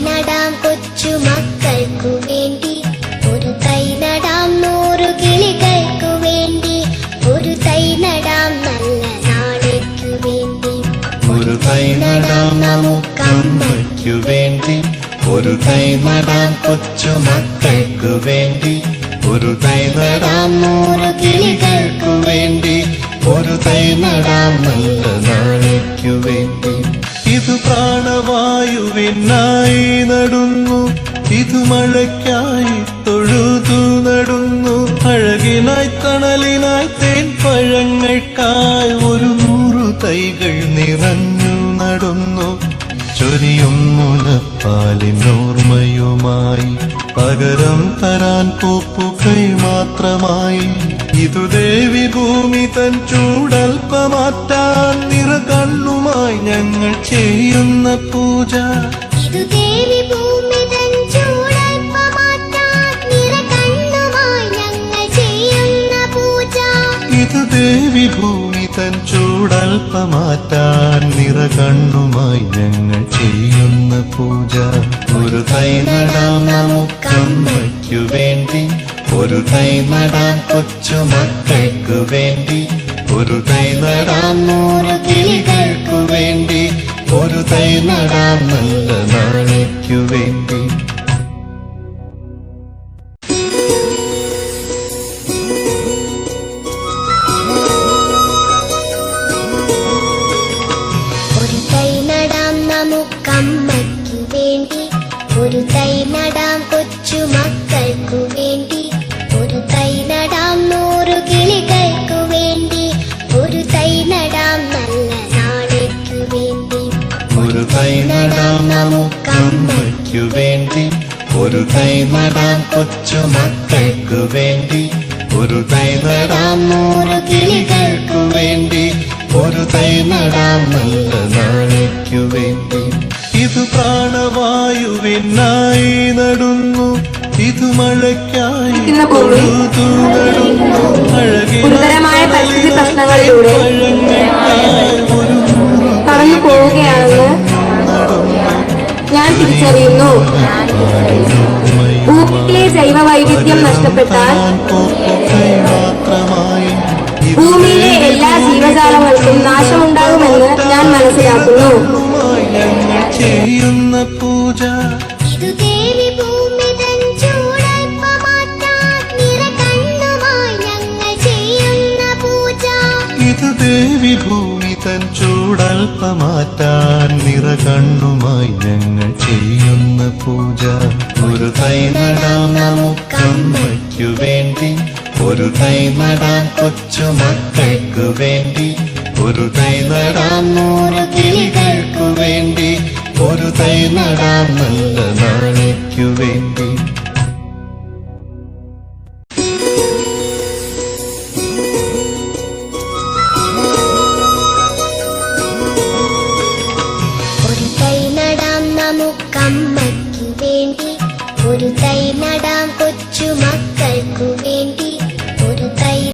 നടാം കൊച്ചു മക്കൾക്കു വേണ്ടി, ഒരു തൈ നടാം 100 കിളികൾക്കു വേണ്ടി, ഒരു തൈ നടാം നല്ല നാളേക്കു വേണ്ടി. ഒരു തൈ നടാം നമുക്കമ്മയ്ക്കു വേണ്ടി, ഒരു തൈ നടാം കൊച്ചു മക്കൾക്കു വേണ്ടി, ഒരു തൈ നടാം 100 കിളികൾക്കു വേണ്ടി, ഒരു തൈ നടാം നല്ല നാളേക്കു വേണ്ടി. ഇത് പ്രാണവായുവിനായി നടുന്നു, ഇത് മഴയ്ക്കായി തൊഴുതു നടുന്നു, അഴകിനായി തണലിനായി തേൻ പഴങ്ങൾക്കായി 100 തൈകൾ നിറഞ്ഞു നടുന്നു. ചൊരിയും മുലപ്പാലിനോർമ്മയുമായി പകരം തരാൻ പൂപ്പുകൈ മാത്രമായി. ഇതു ദേവി ഭൂമി തൻ ചൂടൽപ്പമാറ്റാൻ നിറകണ്ണുമായി ഞങ്ങൾ ചെയ്യുന്ന പൂജ. ഇതു ദേവി ഭൂമി തൻ ചൂടൽപ്പമാറ്റാൻ നിറകണ്ണുമായി ഞങ്ങൾ ചെയ്യുന്ന പൂജ. ഇതു ദേവി ഭൂമി തൻ ചൂടൽപ്പമാറ്റാൻ നിറകണ്ണുമായി ഞങ്ങൾ ചെയ്യുന്ന പൂജ. ഒരു തൈ നടാം നമുക്കമ്മയ്ക്കു വേണ്ടി, ഒരു തൈ നടാം കൊച്ചു മക്കൾക്കു വേണ്ടി, ഒരു തൈ നടാം 100 കിളികൾക്കു വേണ്ടി, ഒരു തൈ നടാം നല്ല നാളേക്കു വേണ്ടി. ഒരു തൈ നടാം നമുക്കമ്മയ്ക്കു വേണ്ടി, ഒരു തൈ നടാം കൊച്ചു മക്കൾക്കു വേണ്ടി, ഒരു തൈ നടാം 100 കിളികൾക്കു വേണ്ടി, ഒരു തൈ നടാം നല്ല നാളേക്കു വേണ്ടി. ഒരു തൈ നടാം നമുക്കമ്മയ്ക്കു വേണ്ടി, ഒരു തൈ നടാം കൊച്ചു മക്കൾക്കു വേണ്ടി, ഒരു തൈ നടാം 100 കിളികൾക്കു വേണ്ടി, ഒരു തൈ നടാം നല്ല നാളേക്കു വേണ്ടി. ഇത് പ്രാണവായുവിനായി നടുന്നു, ഇത് മഴയ്ക്കായി തൊഴുതു നടുന്നു, ഗുരുതരമായ പരിസ്ഥിതി പ്രശ്നങ്ങളിലൂടെ കടന്നു പോവുകയാണെന്ന് ഞാൻ തിരിച്ചറിയുന്നു. ഭൂമിയിലെ ജൈവവൈവിധ്യം നഷ്ടപ്പെട്ടാൽ ഭൂമിയിലെ എല്ലാ ജീവജാലങ്ങൾക്കും നാശമുണ്ടാകുമെന്ന് ഞാൻ മനസ്സിലാക്കുന്നു. ചെയ്യുന്ന പൂജ. ഇതു ദേവി ഭൂമി തൻ ചൂടൽപ്പമാറ്റാൻ നിറകണ്ണുമായി ഞങ്ങൾ ചെയ്യുന്ന പൂജ. ഇതു ദേവി ഭൂമി തൻ ചൂടൽപ്പമാറ്റാൻ നിറകണ്ണുമായി ഞങ്ങൾ ചെയ്യുന്ന പൂജ. ഒരു തൈ നടാം നമുക്കമ്മയ്ക്കു വേണ്ടി, ഒരു തൈ നടാം കൊച്ചു മക്കൾക്കു വേണ്ടി, ഒരു തൈ നടാം 100 കിളികൾക്കു വേണ്ടി, ഒരു തൈ നടാം നല്ല നാളേക്കു വേണ്ടി. ഒരു തൈ നടാം നമുക്കമ്മയ്ക്കു വേണ്ടി, ഒരു തൈ നടാം കൊച്ചു മക്കൾക്കു വേണ്ടി,